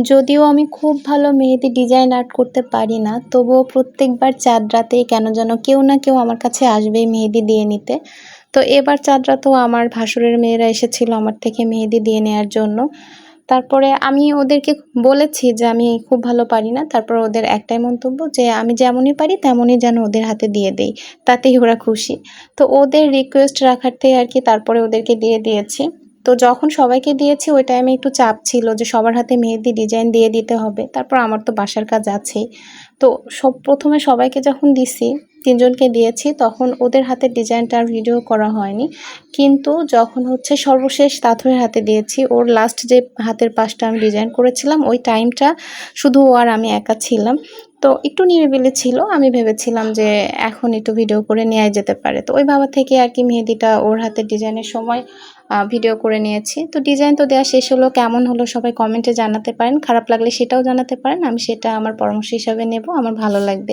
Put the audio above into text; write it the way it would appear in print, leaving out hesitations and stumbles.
যদিও আমি খুব ভালো মেহেদি ডিজাইন আর্ট করতে পারি না, তবুও প্রত্যেকবার চাঁদ রাতেই কেন যেন কেউ না কেউ আমার কাছে আসবেই মেহেদি দিয়ে নিতে। তো এবার চাঁদ রাতেও আমার ভাসুরের মেয়েরা এসেছিল আমার থেকে মেহেদি দিয়ে নেয়ার জন্য। তারপরে আমি ওদেরকে বলেছি যে আমি খুব ভালো পারি না। তারপর ওদের একটাই মন্তব্য যে আমি যেমনই পারি তেমনই যেন ওদের হাতে দিয়ে দেই। তাতেই ওরা খুশি। তো ওদের রিকোয়েস্ট রাখাতেই আরকি তারপরে ওদেরকে দিয়ে দিয়েছি। তো যখন সবাইকে দিয়েছি ওই টাইমে একটু চাপ ছিল যে সবার হাতে মেহেদি ডিজাইন দিয়ে দিতে হবে। তারপর আমার তো বাসার কাজ আছেই। তো প্রথমে সবাইকে যখন দিছি, ৩ জনকে দিয়েছি তখন ওদের হাতের ডিজাইনটা আর ভিডিও করা হয়নি। কিন্তু যখন হচ্ছে সর্বশেষ তাথুরের হাতে দিয়েছি, ওর লাস্ট যে হাতের পাশটা আমি ডিজাইন করেছিলাম ওই টাইমটা শুধু ও আর আমি একা ছিলাম। তো একটু নিরিবিলি ছিল। আমি ভেবেছিলাম যে এখন একটু ভিডিও করে নেয়াই যেতে পারে। তো ওই ভাবা থেকে আরকি মেহেদিটা ওর হাতের ডিজাইনের সময় ভিডিও করে নিয়েছি। তো ডিজাইন তো দেয়া শেষ হলো। কেমন হলো সবাই কমেন্টে জানাতে পারেন। খারাপ লাগলে সেটাও জানাতে পারেন। আমি সেটা আমার পরামর্শ হিসাবে নেব। আমার ভালো লাগবে।